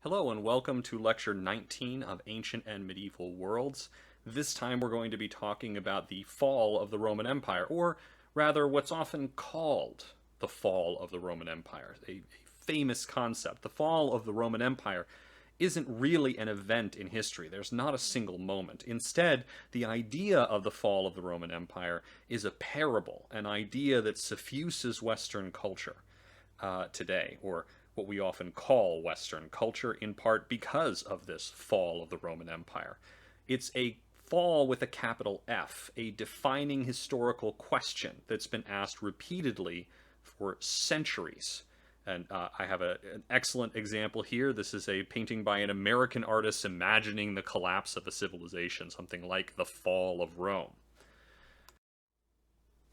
Hello and welcome to Lecture 19 of Ancient and Medieval Worlds. This time we're going to be talking about the fall of the Roman Empire, or rather what's often called the fall of the Roman Empire, a famous concept. The fall of the Roman Empire isn't really an event in history. There's not a single moment. Instead, the idea of the fall of the Roman Empire is a parable, an idea that suffuses Western culture today, or what we often call Western culture, in part because of this fall of the Roman Empire. It's a fall with a capital F, a defining historical question that's been asked repeatedly for centuries. And I have an excellent example here. This is a painting by an American artist imagining the collapse of a civilization, something like the fall of Rome.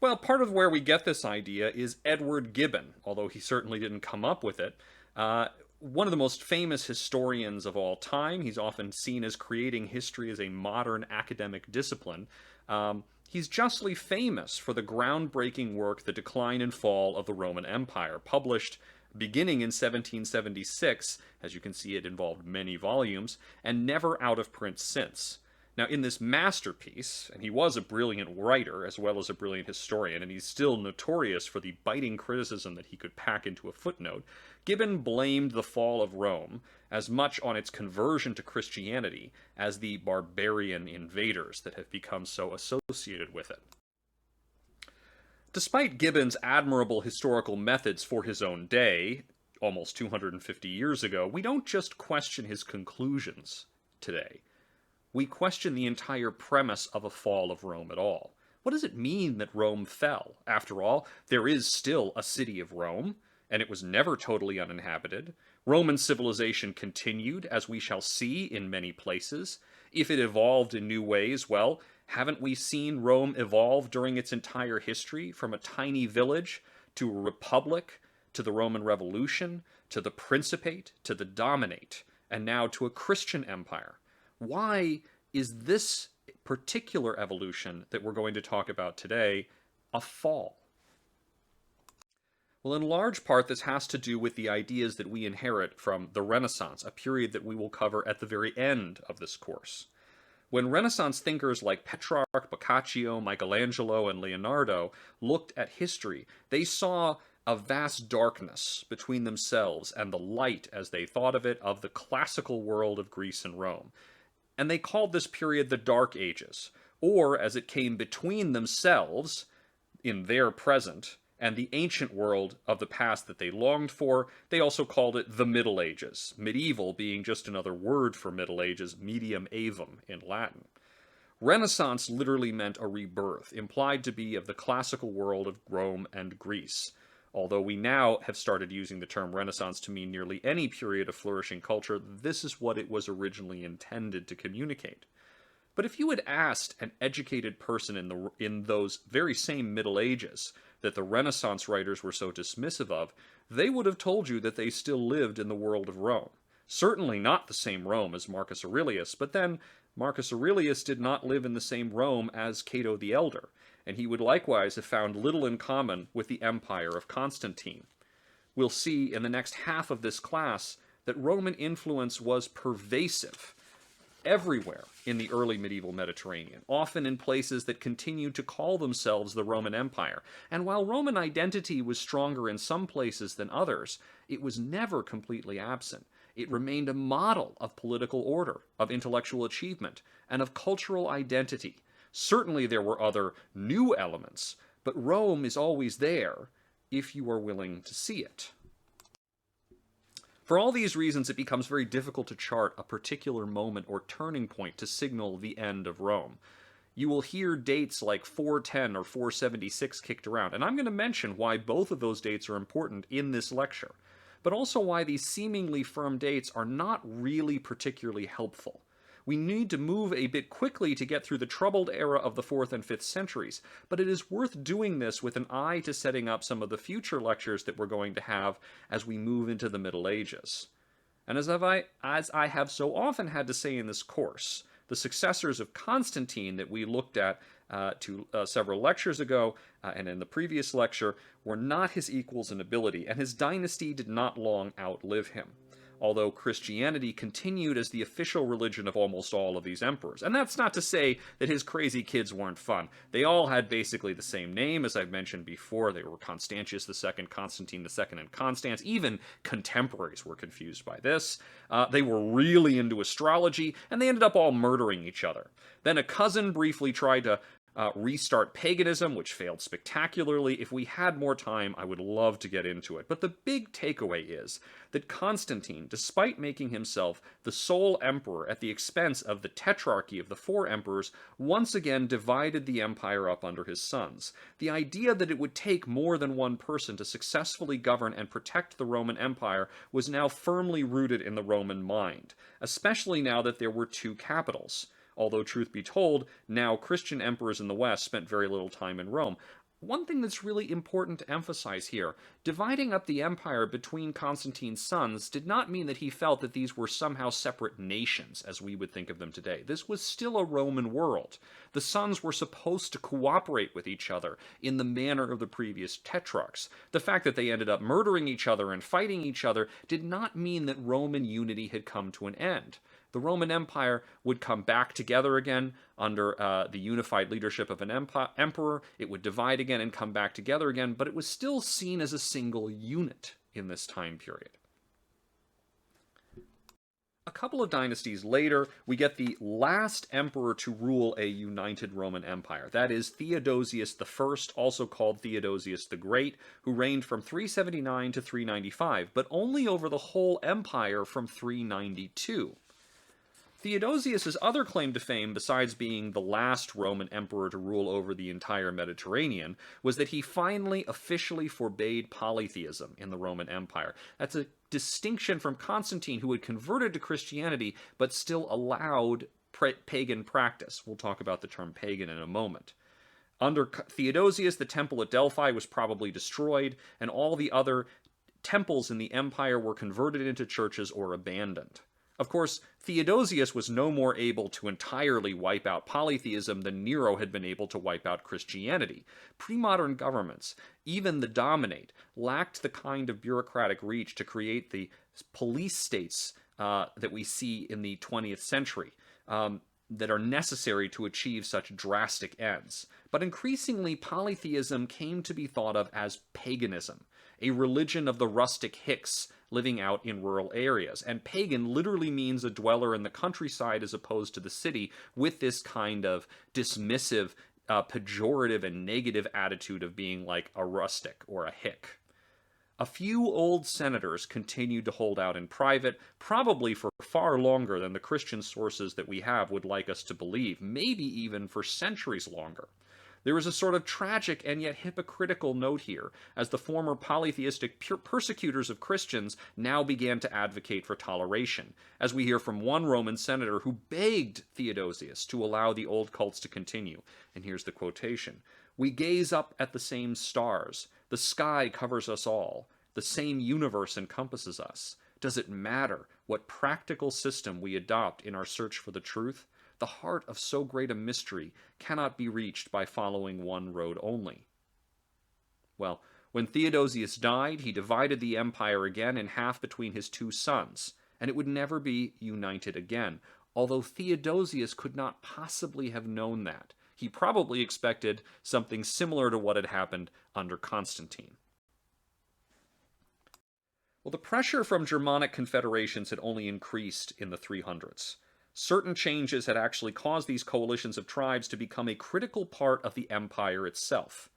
Well, part of where we get this idea is Edward Gibbon, although he certainly didn't come up with it. One of the most famous historians of all time. He's often seen as creating history as a modern academic discipline. He's justly famous for the groundbreaking work, The Decline and Fall of the Roman Empire, published beginning in 1776. As you can see, it involved many volumes, and never out of print since. Now, in this masterpiece, and he was a brilliant writer as well as a brilliant historian, and he's still notorious for the biting criticism that he could pack into a footnote, Gibbon blamed the fall of Rome as much on its conversion to Christianity as the barbarian invaders that have become so associated with it. Despite Gibbon's admirable historical methods for his own day, almost 250 years ago, we don't just question his conclusions today. We question the entire premise of a fall of Rome at all. What does it mean that Rome fell? After all, there is still a city of Rome, and it was never totally uninhabited. Roman civilization continued, as we shall see in many places. If it evolved in new ways, well, haven't we seen Rome evolve during its entire history, from a tiny village to a republic, to the Roman Revolution, to the Principate, to the Dominate, and now to a Christian empire? Why is this particular evolution that we're going to talk about today a fall? Well, in large part, this has to do with the ideas that we inherit from the Renaissance, a period that we will cover at the very end of this course. When Renaissance thinkers like Petrarch, Boccaccio, Michelangelo, and Leonardo looked at history, they saw a vast darkness between themselves and the light, as they thought of it, of the classical world of Greece and Rome. And they called this period the Dark Ages, or as it came between themselves, in their present, and the ancient world of the past that they longed for, they also called it the Middle Ages, medieval being just another word for Middle Ages, medium aevum in Latin. Renaissance literally meant a rebirth, implied to be of the classical world of Rome and Greece. Although we now have started using the term Renaissance to mean nearly any period of flourishing culture, this is what it was originally intended to communicate. But if you had asked an educated person in those very same Middle Ages that the Renaissance writers were so dismissive of, they would have told you that they still lived in the world of Rome. Certainly not the same Rome as Marcus Aurelius, but then Marcus Aurelius did not live in the same Rome as Cato the Elder, and he would likewise have found little in common with the empire of Constantine. We'll see in the next half of this class that Roman influence was pervasive everywhere in the early medieval Mediterranean, often in places that continued to call themselves the Roman Empire. And while Roman identity was stronger in some places than others, it was never completely absent. It remained a model of political order, of intellectual achievement, and of cultural identity. Certainly there were other new elements, but Rome is always there if you are willing to see it. For all these reasons, it becomes very difficult to chart a particular moment or turning point to signal the end of Rome. You will hear dates like 410 or 476 kicked around, and I'm going to mention why both of those dates are important in this lecture, but also why these seemingly firm dates are not really particularly helpful. We need to move a bit quickly to get through the troubled era of the 4th and 5th centuries, but it is worth doing this with an eye to setting up some of the future lectures that we're going to have as we move into the Middle Ages. And as I have so often had to say in this course, the successors of Constantine that we looked at several lectures ago and in the previous lecture were not his equals in ability, and his dynasty did not long outlive him. although Christianity continued as the official religion of almost all of these emperors. And that's not to say that his crazy kids weren't fun. They all had basically the same name, as I've mentioned before. They were Constantius II, Constantine II, and Constans. Even contemporaries were confused by this. They were really into astrology, and they ended up all murdering each other. Then a cousin briefly tried to restart paganism, which failed spectacularly. If we had more time, I would love to get into it. But the big takeaway is that Constantine, despite making himself the sole emperor at the expense of the tetrarchy of the four emperors, once again divided the empire up under his sons. The idea that it would take more than one person to successfully govern and protect the Roman Empire was now firmly rooted in the Roman mind, especially now that there were two capitals. Although, truth be told, now Christian emperors in the West spent very little time in Rome. One thing that's really important to emphasize here, dividing up the empire between Constantine's sons did not mean that he felt that these were somehow separate nations, as we would think of them today. This was still a Roman world. The sons were supposed to cooperate with each other in the manner of the previous tetrarchs. The fact that they ended up murdering each other and fighting each other did not mean that Roman unity had come to an end. The Roman Empire would come back together again under the unified leadership of an emperor. It would divide again and come back together again, but it was still seen as a single unit in this time period. A couple of dynasties later, we get the last emperor to rule a united Roman Empire. That is Theodosius I, also called Theodosius the Great, who reigned from 379 to 395, but only over the whole empire from 392. Theodosius' other claim to fame, besides being the last Roman emperor to rule over the entire Mediterranean, was that he finally officially forbade polytheism in the Roman Empire. That's a distinction from Constantine, who had converted to Christianity but still allowed pagan practice. We'll talk about the term pagan in a moment. Under Theodosius, the temple at Delphi was probably destroyed, and all the other temples in the empire were converted into churches or abandoned. Of course, Theodosius was no more able to entirely wipe out polytheism than Nero had been able to wipe out Christianity. Pre-modern governments, even the dominate, lacked the kind of bureaucratic reach to create the police states that we see in the 20th century that are necessary to achieve such drastic ends. But increasingly, polytheism came to be thought of as paganism, a religion of the rustic Hicks living out in rural areas. And pagan literally means a dweller in the countryside as opposed to the city, with this kind of dismissive, pejorative, and negative attitude of being like a rustic or a Hick. A few old senators continued to hold out in private, probably for far longer than the Christian sources that we have would like us to believe, maybe even for centuries longer. There is a sort of tragic and yet hypocritical note here, as the former polytheistic persecutors of Christians now began to advocate for toleration, as we hear from one Roman senator who begged Theodosius to allow the old cults to continue. And here's the quotation: "We gaze up at the same stars. The sky covers us all. The same universe encompasses us. Does it matter what practical system we adopt in our search for the truth? The heart of so great a mystery cannot be reached by following one road only." Well, when Theodosius died, he divided the empire again in half between his two sons, and it would never be united again, although Theodosius could not possibly have known that. He probably expected something similar to what had happened under Constantine. Well, the pressure from Germanic confederations had only increased in the 300s. Certain changes had actually caused these coalitions of tribes to become a critical part of the empire itself,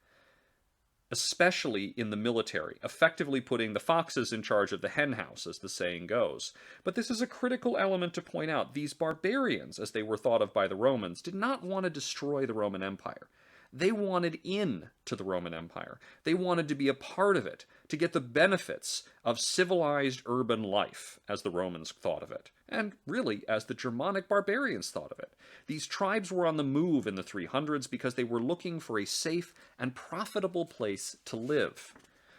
especially in the military, effectively putting the foxes in charge of the henhouse, as the saying goes. But this is a critical element to point out. These barbarians, as they were thought of by the Romans, did not want to destroy the Roman Empire. They wanted in to the Roman Empire. They wanted to be a part of it, to get the benefits of civilized urban life, as the Romans thought of it, and really as the Germanic barbarians thought of it. These tribes were on the move in the 300s because they were looking for a safe and profitable place to live.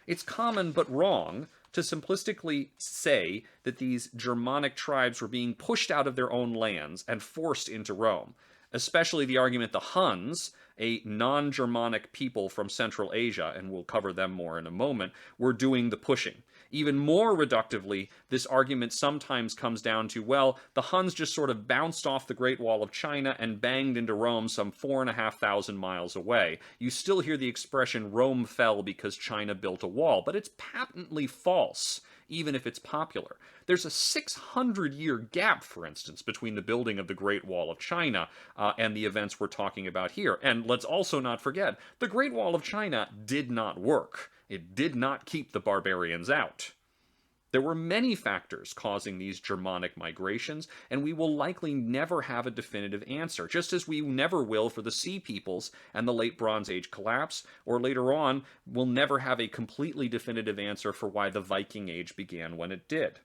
It's common but wrong to simplistically say that these Germanic tribes were being pushed out of their own lands and forced into Rome, especially the argument the Huns, a non-Germanic people from Central Asia, and we'll cover them more in a moment, were doing the pushing. Even more reductively, this argument sometimes comes down to, well, the Huns just sort of bounced off the Great Wall of China and banged into Rome some 4,500 miles away. You still hear the expression Rome fell because China built a wall, but it's patently false, even if it's popular. There's a 600-year gap, for instance, between the building of the Great Wall of China and the events we're talking about here. And let's also not forget, the Great Wall of China did not work. It did not keep the barbarians out. There were many factors causing these Germanic migrations, and we will likely never have a definitive answer, just as we never will for the Sea Peoples and the Late Bronze Age collapse, or later on, we'll never have a completely definitive answer for why the Viking Age began when it did.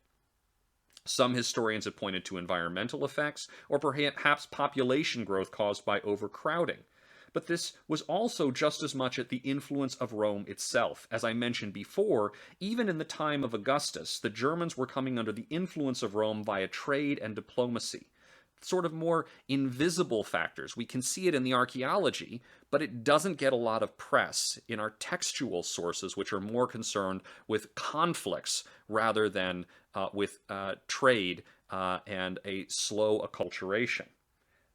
Some historians have pointed to environmental effects, or perhaps population growth caused by overcrowding. But this was also just as much at the influence of Rome itself. As I mentioned before, even in the time of Augustus, the Germans were coming under the influence of Rome via trade and diplomacy. Sort of more invisible factors. We can see it in the archaeology, but it doesn't get a lot of press in our textual sources, which are more concerned with conflicts rather than with trade and a slow acculturation.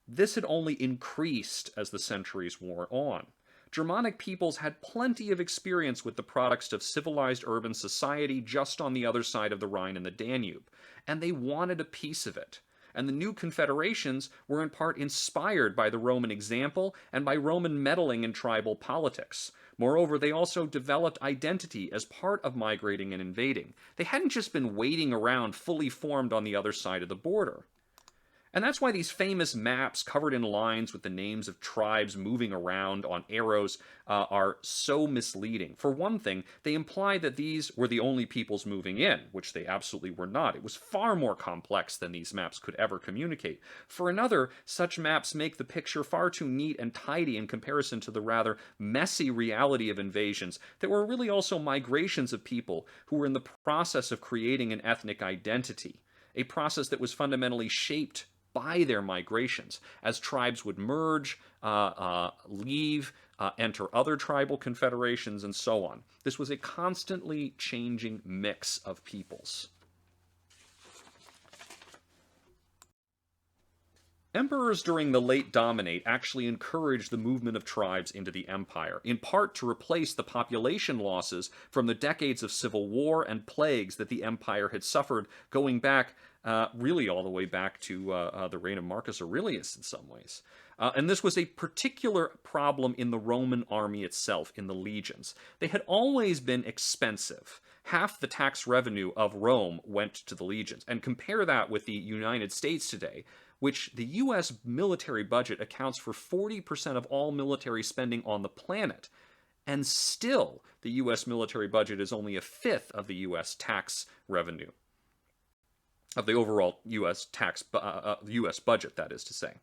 This had only increased as the centuries wore on. Germanic peoples had plenty of experience with the products of civilized urban society just on the other side of the Rhine and the Danube, and they wanted a piece of it. And the new confederations were in part inspired by the Roman example and by Roman meddling in tribal politics. Moreover, they also developed identity as part of migrating and invading. They hadn't just been waiting around fully formed on the other side of the border. And that's why these famous maps covered in lines with the names of tribes moving around on arrows are so misleading. For one thing, they imply that these were the only peoples moving in, which they absolutely were not. It was far more complex than these maps could ever communicate. For another, such maps make the picture far too neat and tidy in comparison to the rather messy reality of invasions that were really also migrations of people who were in the process of creating an ethnic identity, a process that was fundamentally shaped by their migrations, as tribes would merge, leave, enter other tribal confederations, and so on. This was a constantly changing mix of peoples. Emperors during the late Dominate actually encouraged the movement of tribes into the empire, in part to replace the population losses from the decades of civil war and plagues that the empire had suffered going back really all the way back to the reign of Marcus Aurelius in some ways. And this was a particular problem in the Roman army itself, in the legions. They had always been expensive. Half the tax revenue of Rome went to the legions. And compare that with the United States today, which the U.S. military budget accounts for 40% of all military spending on the planet. And still, the U.S. military budget is only a fifth of the U.S. tax revenue, of the overall U.S. U.S. budget, that is to say.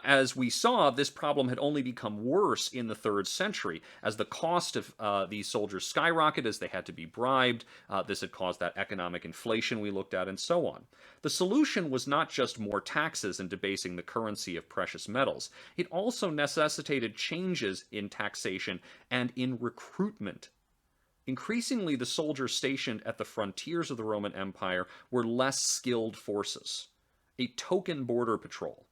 As we saw, this problem had only become worse in the 3rd century, as the cost of these soldiers skyrocketed as they had to be bribed. This had caused that economic inflation we looked at, and so on. The solution was not just more taxes and debasing the currency of precious metals. It also necessitated changes in taxation and in recruitment. Increasingly, the soldiers stationed at the frontiers of the Roman Empire were less skilled forces, a token border patrol.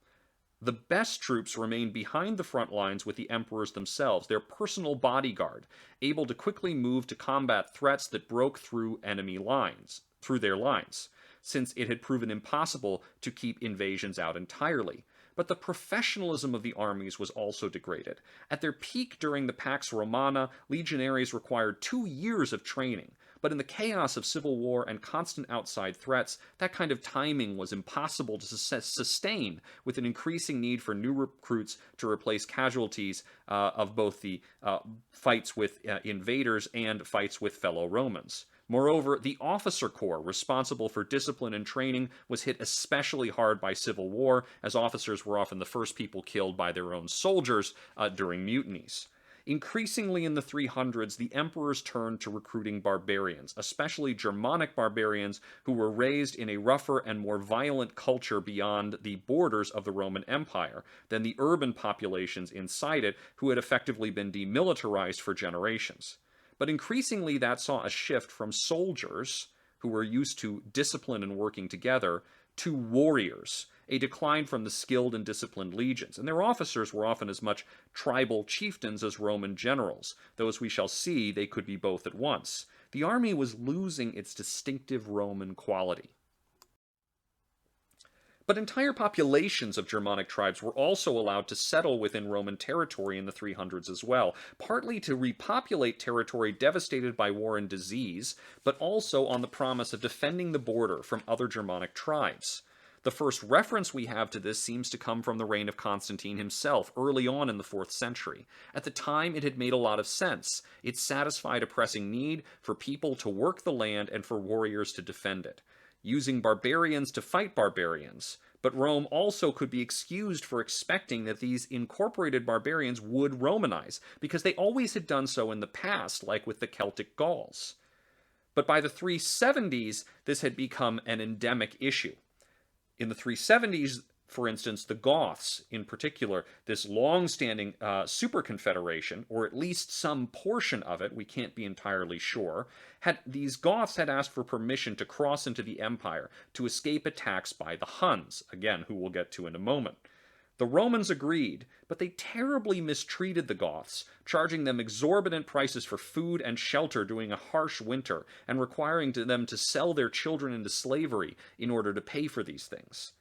The best troops remained behind the front lines with the emperors themselves, their personal bodyguard, able to quickly move to combat threats that broke through enemy lines, through their lines, since it had proven impossible to keep invasions out entirely. But the professionalism of the armies was also degraded. At their peak during the Pax Romana, legionaries required 2 years of training. But in the chaos of civil war and constant outside threats, that kind of timing was impossible to sustain, with an increasing need for new recruits to replace casualties of both the fights with invaders and fights with fellow Romans. Moreover, the officer corps, responsible for discipline and training, was hit especially hard by civil war, as officers were often the first people killed by their own soldiers during mutinies. Increasingly in the 300s, the emperors turned to recruiting barbarians, especially Germanic barbarians who were raised in a rougher and more violent culture beyond the borders of the Roman Empire than the urban populations inside it who had effectively been demilitarized for generations. But increasingly that saw a shift from soldiers, who were used to discipline and working together, to warriors, a decline from the skilled and disciplined legions. And their officers were often as much tribal chieftains as Roman generals, though as we shall see, they could be both at once. The army was losing its distinctive Roman quality. But entire populations of Germanic tribes were also allowed to settle within Roman territory in the 300s as well, partly to repopulate territory devastated by war and disease, but also on the promise of defending the border from other Germanic tribes. The first reference we have to this seems to come from the reign of Constantine himself, early on in the 4th century. At the time, it had made a lot of sense. It satisfied a pressing need for people to work the land and for warriors to defend it, using barbarians to fight barbarians. But Rome also could be excused for expecting that these incorporated barbarians would Romanize, because they always had done so in the past, like with the Celtic Gauls. But by the 370s, this had become an endemic issue. In the 370s, for instance, the Goths, in particular, this long-standing super-confederation, or at least some portion of it, we can't be entirely sure, these Goths had asked for permission to cross into the empire to escape attacks by the Huns, again, who we'll get to in a moment. The Romans agreed, but they terribly mistreated the Goths, charging them exorbitant prices for food and shelter during a harsh winter, and requiring them to sell their children into slavery in order to pay for these things.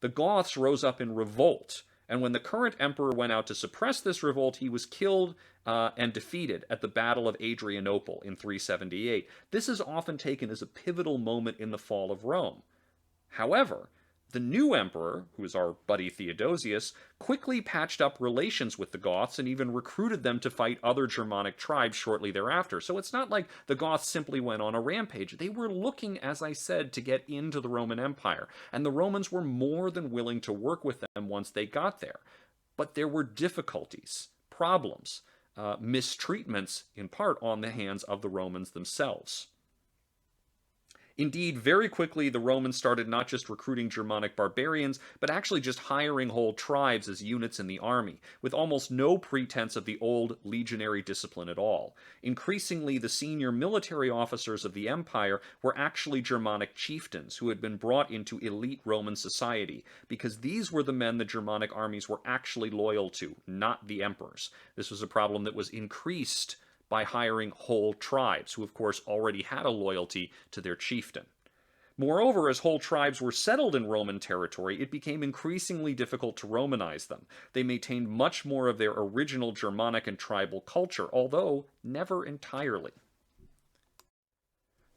The Goths rose up in revolt, and when the current emperor went out to suppress this revolt, he was killed and defeated at the Battle of Adrianople in 378. This is often taken as a pivotal moment in the fall of Rome. However, the new emperor, who is our buddy Theodosius, quickly patched up relations with the Goths and even recruited them to fight other Germanic tribes shortly thereafter. So it's not like the Goths simply went on a rampage. They were looking, as I said, to get into the Roman Empire, and the Romans were more than willing to work with them once they got there. But there were difficulties, problems, mistreatments, in part on the hands of the Romans themselves. Indeed, very quickly the Romans started not just recruiting Germanic barbarians, but actually just hiring whole tribes as units in the army, with almost no pretense of the old legionary discipline at all. Increasingly, the senior military officers of the empire were actually Germanic chieftains who had been brought into elite Roman society, because these were the men the Germanic armies were actually loyal to, not the emperors. This was a problem that was increased by hiring whole tribes, who of course already had a loyalty to their chieftain. Moreover, as whole tribes were settled in Roman territory, it became increasingly difficult to Romanize them. They maintained much more of their original Germanic and tribal culture, although never entirely.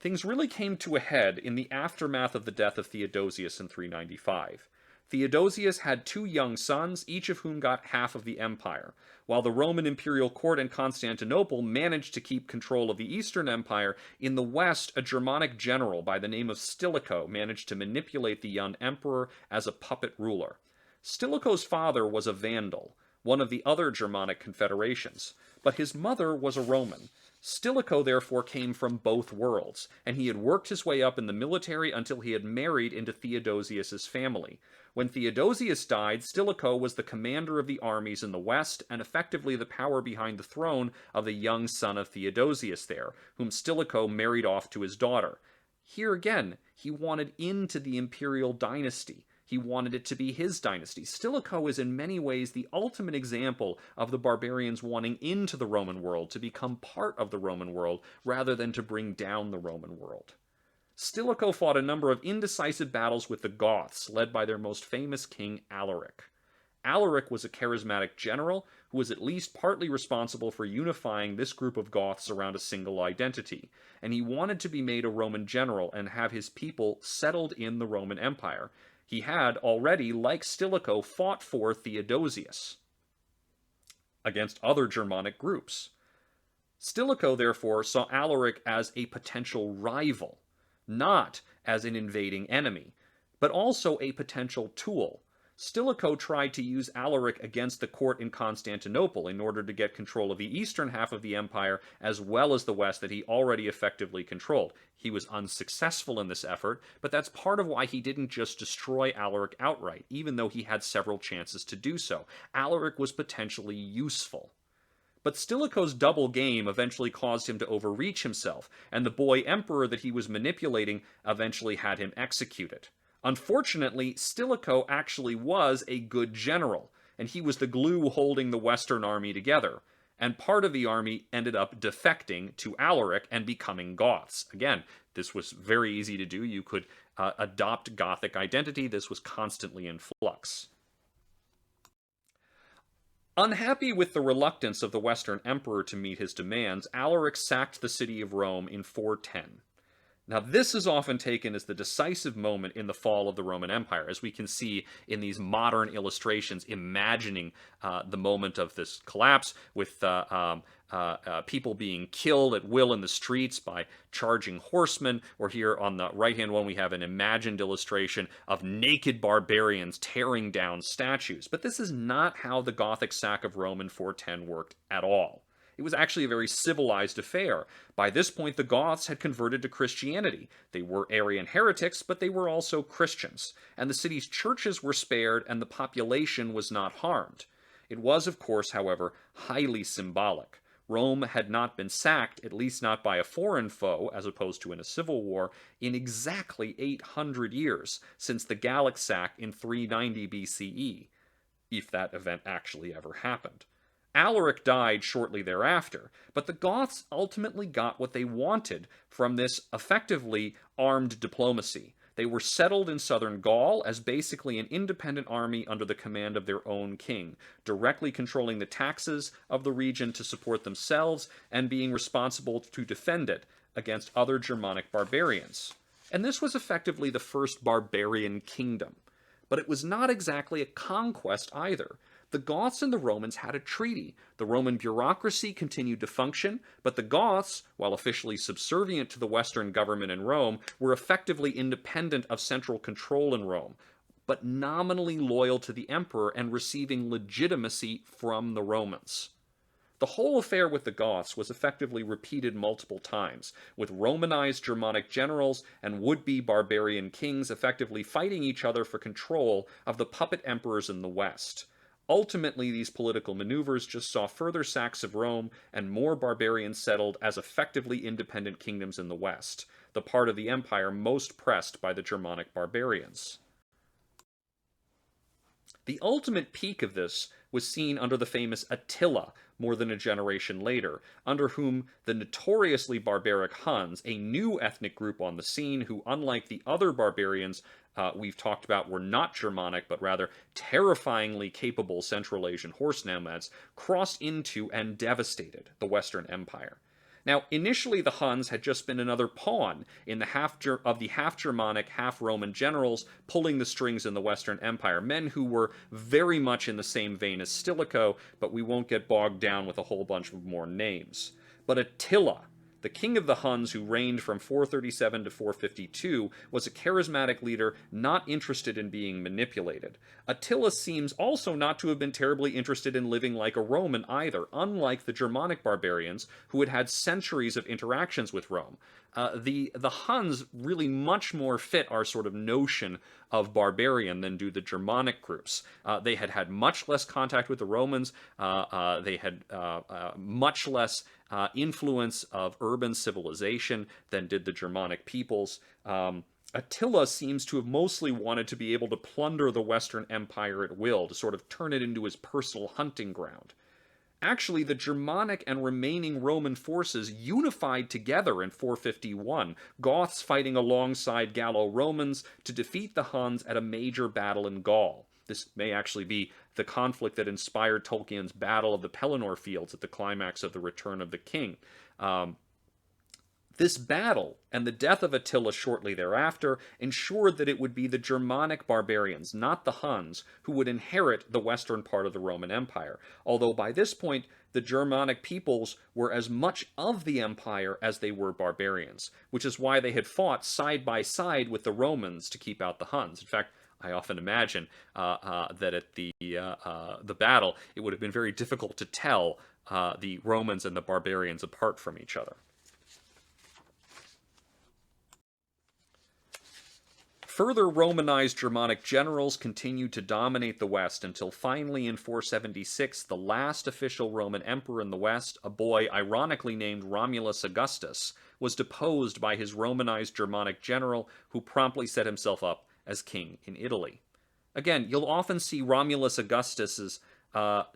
Things really came to a head in the aftermath of the death of Theodosius in 395. Theodosius had 2 young sons, each of whom got half of the empire. While the Roman imperial court in Constantinople managed to keep control of the Eastern Empire, in the west a Germanic general by the name of Stilicho managed to manipulate the young emperor as a puppet ruler. Stilicho's father was a Vandal, one of the other Germanic confederations, but his mother was a Roman. Stilicho therefore came from both worlds, and he had worked his way up in the military until he had married into Theodosius's family. When Theodosius died, Stilicho was the commander of the armies in the west, and effectively the power behind the throne of the young son of Theodosius there, whom Stilicho married off to his daughter. Here again, he wanted into the imperial dynasty. He wanted it to be his dynasty. Stilicho is in many ways the ultimate example of the barbarians wanting into the Roman world, to become part of the Roman world, rather than to bring down the Roman world. Stilicho fought a number of indecisive battles with the Goths, led by their most famous king, Alaric. Alaric was a charismatic general who was at least partly responsible for unifying this group of Goths around a single identity, and he wanted to be made a Roman general and have his people settled in the Roman Empire. He had already, like Stilicho, fought for Theodosius against other Germanic groups. Stilicho, therefore, saw Alaric as a potential rival, not as an invading enemy, but also a potential tool, Stilicho tried to use Alaric against the court in Constantinople in order to get control of the eastern half of the empire as well as the west that he already effectively controlled. He was unsuccessful in this effort, but that's part of why he didn't just destroy Alaric outright, even though he had several chances to do so. Alaric was potentially useful. But Stilicho's double game eventually caused him to overreach himself, and the boy emperor that he was manipulating eventually had him executed. Unfortunately, Stilicho actually was a good general, and he was the glue holding the Western army together. And part of the army ended up defecting to Alaric and becoming Goths. Again, this was very easy to do. You could adopt Gothic identity. This was constantly in flux. Unhappy with the reluctance of the Western emperor to meet his demands, Alaric sacked the city of Rome in 410. Now, this is often taken as the decisive moment in the fall of the Roman Empire, as we can see in these modern illustrations imagining the moment of this collapse with people being killed at will in the streets by charging horsemen, or here on the right-hand one we have an imagined illustration of naked barbarians tearing down statues. But this is not how the Gothic sack of Rome in 410 worked at all. It was actually a very civilized affair. By this point, the Goths had converted to Christianity. They were Arian heretics, but they were also Christians. And the city's churches were spared, and the population was not harmed. It was, of course, however, highly symbolic. Rome had not been sacked, at least not by a foreign foe, as opposed to in a civil war, in exactly 800 years, since the Gallic sack in 390 BCE, if that event actually ever happened. Alaric died shortly thereafter, but the Goths ultimately got what they wanted from this effectively armed diplomacy. They were settled in southern Gaul as basically an independent army under the command of their own king, directly controlling the taxes of the region to support themselves and being responsible to defend it against other Germanic barbarians. And this was effectively the first barbarian kingdom. But it was not exactly a conquest either. The Goths and the Romans had a treaty. The Roman bureaucracy continued to function, but the Goths, while officially subservient to the Western government in Rome, were effectively independent of central control in Rome, but nominally loyal to the emperor and receiving legitimacy from the Romans. The whole affair with the Goths was effectively repeated multiple times, with Romanized Germanic generals and would-be barbarian kings effectively fighting each other for control of the puppet emperors in the West. Ultimately, these political maneuvers just saw further sacks of Rome and more barbarians settled as effectively independent kingdoms in the West, the part of the empire most pressed by the Germanic barbarians. The ultimate peak of this was seen under the famous Attila more than a generation later, under whom the notoriously barbaric Huns, a new ethnic group on the scene who, unlike the other barbarians we've talked about, were not Germanic, but rather terrifyingly capable Central Asian horse nomads, crossed into and devastated the Western Empire. Now, initially the Huns had just been another pawn in the half-Germanic, half-Roman generals pulling the strings in the Western Empire, men who were very much in the same vein as Stilicho, but we won't get bogged down with a whole bunch of more names. But Attila, the king of the Huns, who reigned from 437 to 452, was a charismatic leader not interested in being manipulated. Attila seems also not to have been terribly interested in living like a Roman either, unlike the Germanic barbarians who had had centuries of interactions with Rome. The Huns really much more fit our sort of notion of barbarian than do the Germanic groups. They had had much less contact with the Romans. They had much less influence of urban civilization than did the Germanic peoples. Attila seems to have mostly wanted to be able to plunder the Western Empire at will, to sort of turn it into his personal hunting ground. Actually, the Germanic and remaining Roman forces unified together in 451, Goths fighting alongside Gallo-Romans to defeat the Huns at a major battle in Gaul. This may actually be the conflict that inspired Tolkien's Battle of the Pelennor Fields at the climax of The Return of the King. This battle, and the death of Attila shortly thereafter, ensured that it would be the Germanic barbarians, not the Huns, who would inherit the western part of the Roman Empire, although by this point the Germanic peoples were as much of the empire as they were barbarians, which is why they had fought side by side with the Romans to keep out the Huns. In fact, I often imagine that at the battle, it would have been very difficult to tell the Romans and the barbarians apart from each other. Further Romanized Germanic generals continued to dominate the West until finally in 476, the last official Roman emperor in the West, a boy ironically named Romulus Augustus, was deposed by his Romanized Germanic general, who promptly set himself up as king in Italy. Again, you'll often see Romulus Augustus's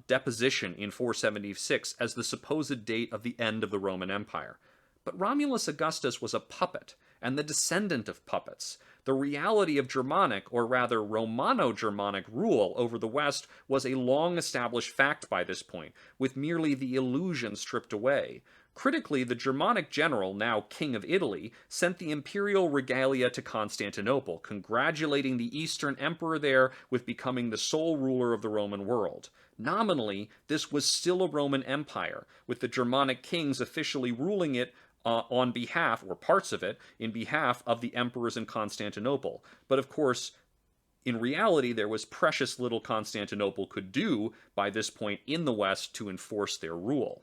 deposition in 476 as the supposed date of the end of the Roman Empire. But Romulus Augustus was a puppet, and the descendant of puppets. The reality of Germanic, or rather Romano-Germanic rule over the West was a long-established fact by this point, with merely the illusion stripped away. Critically, the Germanic general, now King of Italy, sent the imperial regalia to Constantinople, congratulating the Eastern Emperor there with becoming the sole ruler of the Roman world. Nominally, this was still a Roman Empire, with the Germanic kings officially ruling it on behalf, or parts of it, in behalf of the emperors in Constantinople. But of course, in reality, there was precious little Constantinople could do by this point in the West to enforce their rule.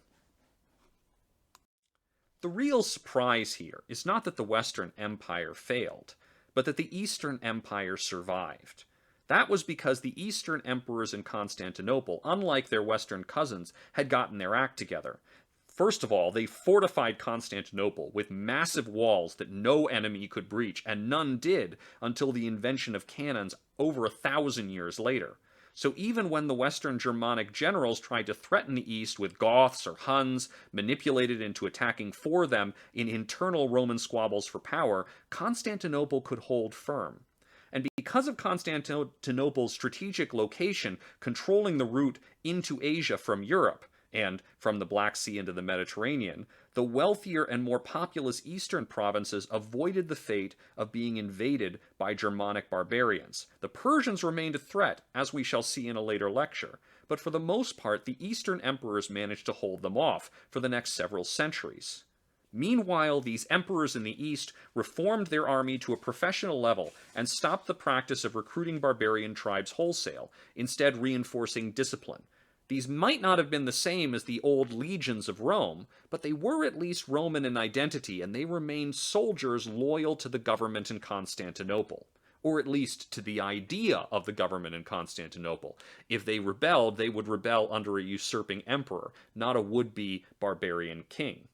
The real surprise here is not that the Western Empire failed, but that the Eastern Empire survived. That was because the Eastern emperors in Constantinople, unlike their Western cousins, had gotten their act together. First of all, they fortified Constantinople with massive walls that no enemy could breach, and none did until the invention of cannons over 1,000 years later. So even when the Western Germanic generals tried to threaten the East with Goths or Huns, manipulated into attacking for them in internal Roman squabbles for power, Constantinople could hold firm. And because of Constantinople's strategic location, controlling the route into Asia from Europe, and from the Black Sea into the Mediterranean, the wealthier and more populous eastern provinces avoided the fate of being invaded by Germanic barbarians. The Persians remained a threat, as we shall see in a later lecture, but for the most part the eastern emperors managed to hold them off for the next several centuries. Meanwhile, these emperors in the East reformed their army to a professional level and stopped the practice of recruiting barbarian tribes wholesale, instead reinforcing discipline. These might not have been the same as the old legions of Rome, but they were at least Roman in identity, and they remained soldiers loyal to the government in Constantinople, or at least to the idea of the government in Constantinople. If they rebelled, they would rebel under a usurping emperor, not a would-be barbarian king.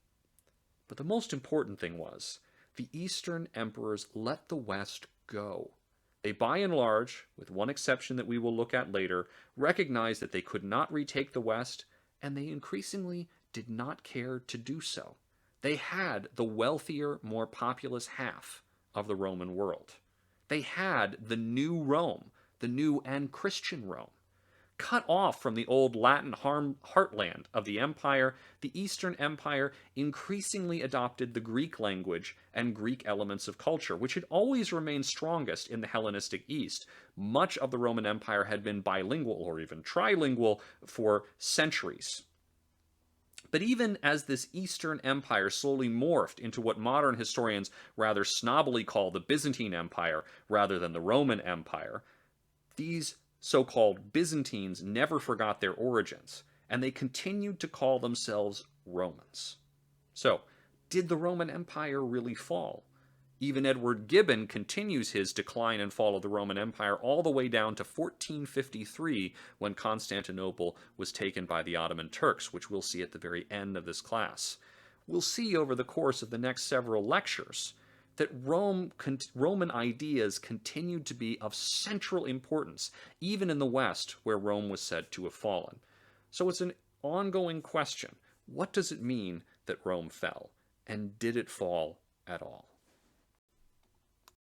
But the most important thing was, the Eastern emperors let the West go. They, by and large, with one exception that we will look at later, recognized that they could not retake the West, and they increasingly did not care to do so. They had the wealthier, more populous half of the Roman world. They had the new Rome, the new and Christian Rome. Cut off from the old Latin heartland of the empire, the Eastern Empire increasingly adopted the Greek language and Greek elements of culture, which had always remained strongest in the Hellenistic East. Much of the Roman Empire had been bilingual or even trilingual for centuries. But even as this Eastern Empire slowly morphed into what modern historians rather snobbily call the Byzantine Empire rather than the Roman Empire, these so-called Byzantines never forgot their origins, and they continued to call themselves Romans. So, did the Roman Empire really fall? Even Edward Gibbon continues his decline and fall of the Roman Empire all the way down to 1453, when Constantinople was taken by the Ottoman Turks, which we'll see at the very end of this class. We'll see over the course of the next several lectures that Roman ideas continued to be of central importance, even in the West, where Rome was said to have fallen. So it's an ongoing question. What does it mean that Rome fell? And did it fall at all?